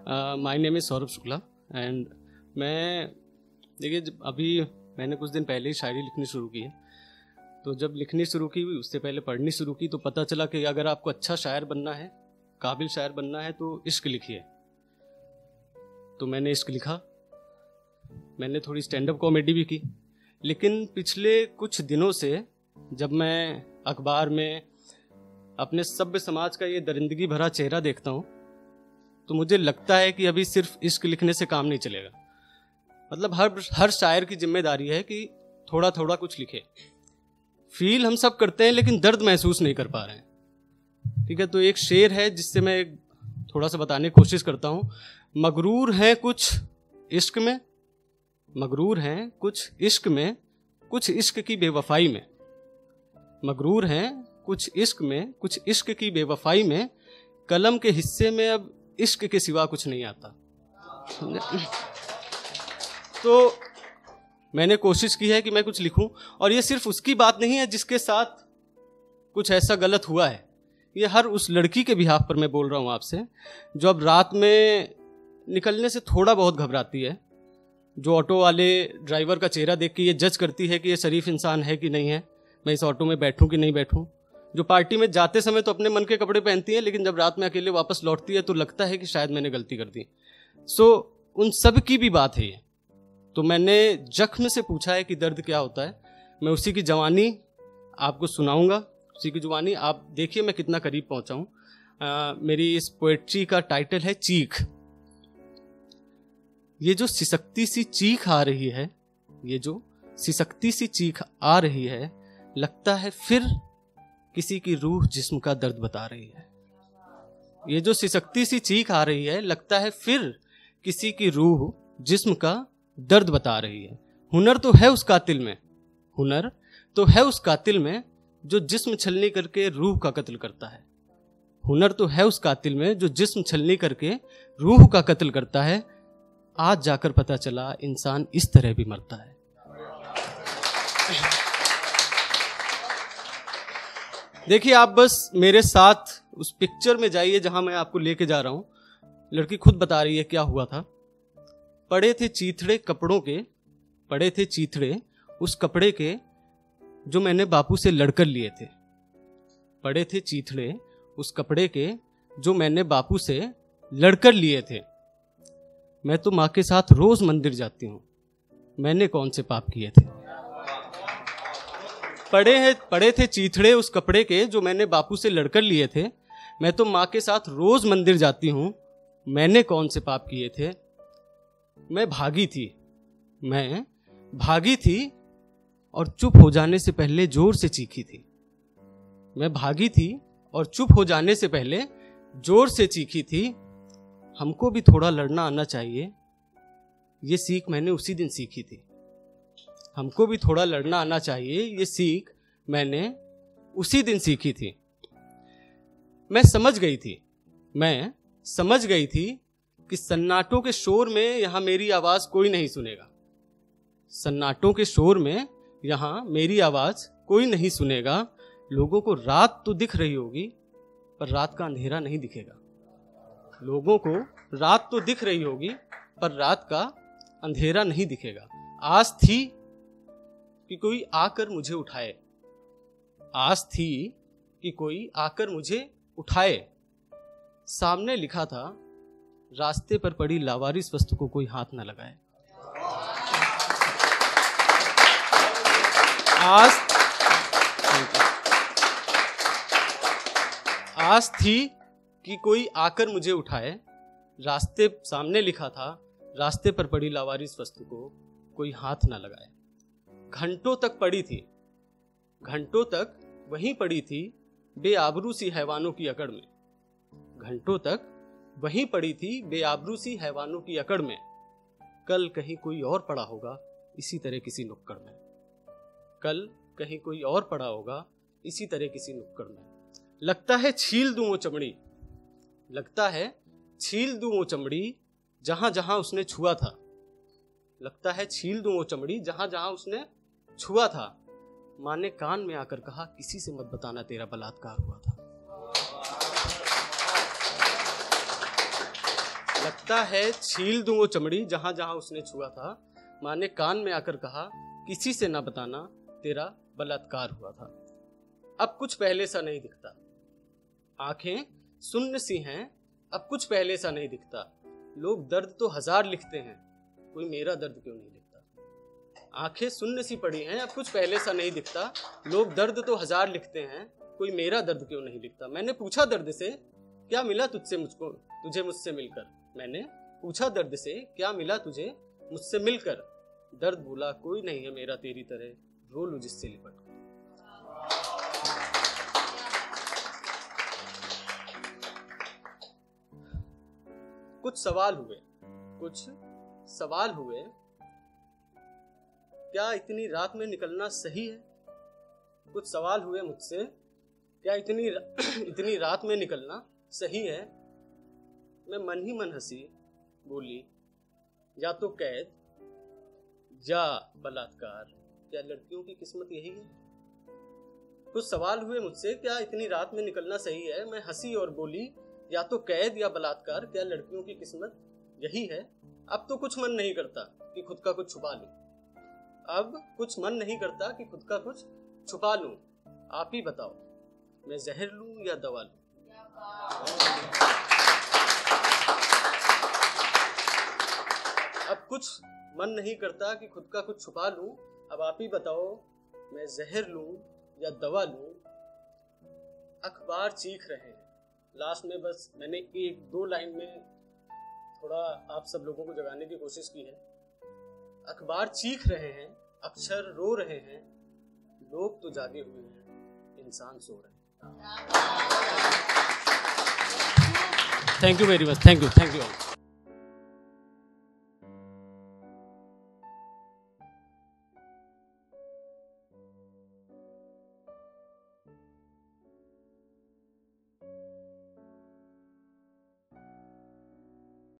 My name is Saurabh Shukla and मैं देखिए अभी मैंने कुछ दिन पहले ही शायरी लिखनी शुरू की है। तो जब लिखनी शुरू की उससे पहले पढ़नी शुरू की तो पता चला कि अगर आपको अच्छा शायर बनना है, काबिल शायर बनना है तो इश्क लिखिए। तो मैंने इश्क लिखा, मैंने थोड़ी स्टैंड अप कॉमेडी भी की। लेकिन पिछले कुछ दिनों से जब मैं अखबार में अपने सभ्य समाज का ये दरिंदगी भरा चेहरा देखता हूँ तो मुझे लगता है कि अभी सिर्फ इश्क लिखने से काम नहीं चलेगा। मतलब हर शायर की जिम्मेदारी है कि थोड़ा थोड़ा कुछ लिखे। फील हम सब करते हैं लेकिन दर्द महसूस नहीं कर पा रहे हैं। ठीक है, तो एक शेर है जिससे मैं थोड़ा सा बताने की कोशिश करता हूँ। मगरूर हैं कुछ इश्क में, मगरूर हैं कुछ इश्क में, कुछ इश्क की बेवफाई में। मगरूर हैं कुछ इश्क में, कुछ इश्क की बेवफाई में। कलम के हिस्से में अब इश्क के सिवा कुछ नहीं आता। तो मैंने कोशिश की है कि मैं कुछ लिखूं, और ये सिर्फ उसकी बात नहीं है जिसके साथ कुछ ऐसा गलत हुआ है। ये हर उस लड़की के बिहाफ पर मैं बोल रहा हूं आपसे, जो अब रात में निकलने से थोड़ा बहुत घबराती है, जो ऑटो वाले ड्राइवर का चेहरा देख के ये जज करती है कि ये शरीफ इंसान है कि नहीं है, मैं इस ऑटो में बैठूं कि नहीं बैठूं। जो पार्टी में जाते समय तो अपने मन के कपड़े पहनती है, लेकिन जब रात में अकेले वापस लौटती है तो लगता है कि शायद मैंने गलती कर दी। उन सब की भी बात है ये। तो मैंने जख्म से पूछा है कि दर्द क्या होता है। मैं उसी की जवानी आपको सुनाऊंगा, उसी की जुबानी। आप देखिए मैं कितना करीब पहुंचा हूं। मेरी इस पोएट्री का टाइटल है चीख। ये जो सिसकती सी चीख आ रही है, ये जो सिसकती सी चीख आ रही है, लगता है फिर किसी की रूह जिस्म का दर्द बता रही है। ये जो सिसकती सी चीख आ रही है, लगता है फिर किसी की रूह जिस्म का दर्द बता रही है। हुनर तो है उस कातिल में, हुनर तो है उस कातिल में जो जिस्म छलनी करके रूह का कत्ल करता है। हुनर तो है उस कातिल में जो जिस्म छलनी करके रूह का कत्ल करता है। आज जाकर पता चला इंसान इस तरह भी मरता है। देखिए आप बस मेरे साथ उस पिक्चर में जाइए जहां मैं आपको लेके जा रहा हूं। लड़की खुद बता रही है क्या हुआ था। पड़े थे चीथड़े कपड़ों के, पड़े थे चीथड़े उस कपड़े के जो मैंने बापू से लड़कर लिए थे। पड़े थे चीथड़े उस कपड़े के जो मैंने बापू से लड़कर लिए थे। मैं तो माँ के साथ रोज मंदिर जाती हूँ, मैंने कौन से पाप किए थे। पड़े थे चीथड़े उस कपड़े के जो मैंने बापू से लड़कर लिए थे। मैं तो माँ के साथ रोज मंदिर जाती हूँ, मैंने कौन से पाप किए थे। मैं भागी थी और चुप हो जाने से पहले जोर से चीखी थी। मैं भागी थी और चुप हो जाने से पहले जोर से चीखी थी। हमको भी थोड़ा लड़ना आना चाहिए, ये सीख मैंने उसी दिन सीखी थी। हमको भी थोड़ा लड़ना आना चाहिए, ये सीख मैंने उसी दिन सीखी थी। मैं समझ गई थी कि सन्नाटों के शोर में यहां मेरी आवाज कोई नहीं सुनेगा। सन्नाटों के शोर में यहां मेरी आवाज कोई नहीं सुनेगा। लोगों को रात तो दिख रही होगी पर रात का अंधेरा नहीं दिखेगा। लोगों को रात तो दिख रही होगी पर रात का अंधेरा नहीं दिखेगा। आस थी कि कोई आकर मुझे उठाए, आस थी कि कोई आकर मुझे उठाए। सामने लिखा था रास्ते पर पड़ी लावारिस वस्तु को कोई हाथ न लगाए। आस थी कि कोई आकर मुझे उठाए। सामने लिखा था रास्ते पर पड़ी लावारिस वस्तु को कोई हाथ न लगाए। घंटों तक पड़ी थी, घंटों तक वहीं पड़ी थी बेआबरू सी हैवानों की अकड़ में। घंटों तक वहीं पड़ी थी बेआबरू सी हैवानों की अकड़ में। कल कहीं कोई और पड़ा होगा इसी तरह किसी नुक्कड़ में। कल कहीं कोई और पड़ा होगा इसी तरह किसी नुक्कड़ में। लगता है छील दूं वो चमड़ी, लगता है छील दूं वो चमड़ी जहां जहां उसने छुआ था। लगता है छील दूं वो चमड़ी जहां जहां उसने छुआ था। माँ ने कान में आकर कहा किसी से मत बताना तेरा बलात्कार हुआ था। लगता है छील दूं वो चमड़ी जहां जहां उसने छुआ था। माँ ने कान में आकर कहा, किसी से ना बताना तेरा बलात्कार हुआ था। अब कुछ पहले सा नहीं दिखता, आंखें सुन्न सी हैं, अब कुछ पहले सा नहीं दिखता। लोग दर्द तो 1000 लिखते हैं, कोई मेरा दर्द क्यों नहीं लिखता। आंखें सुन्न सी पड़ी हैं, अब कुछ पहले सा नहीं दिखता। लोग दर्द तो 1000 लिखते हैं, कोई मेरा दर्द क्यों नहीं लिखता। मैंने पूछा दर्द से, क्या मिला तुझसे मुझको, तुझे मुझसे मिलकर। मैंने पूछा दर्द से, क्या मिला तुझे मुझसे मिलकर। दर्द बोला, कोई नहीं है मेरा तेरी तरह, रो लूं जिससे लिपट कर। कुछ सवाल हुए, क्या इतनी रात में निकलना सही है। कुछ सवाल हुए मुझसे, क्या इतनी रात में निकलना सही है। मैं मन ही मन हंसी, बोली, या तो कैद या बलात्कार, क्या लड़कियों की किस्मत यही है। कुछ सवाल हुए मुझसे, क्या इतनी रात में निकलना सही है। मैं हंसी और बोली, या तो कैद या बलात्कार, क्या लड़कियों की किस्मत यही है। अब तो कुछ मन नहीं करता कि खुद का कुछ छुपा लूं। अब कुछ मन नहीं करता कि खुद का कुछ छुपा लूं। आप ही बताओ, मैं जहर लूं या दवा लूं। अब कुछ मन नहीं करता कि खुद का कुछ छुपा लूं। अब आप ही बताओ, मैं जहर लूं या दवा लूं। अखबार चीख रहे हैं। लास्ट में बस मैंने 1-2 लाइन में थोड़ा आप सब लोगों को जगाने की कोशिश की है। अखबार चीख रहे हैं, अक्षर रो रहे हैं, लोग तो जागे हुए हैं, इंसान सो रहे हैं। Thank you very much, thank you all.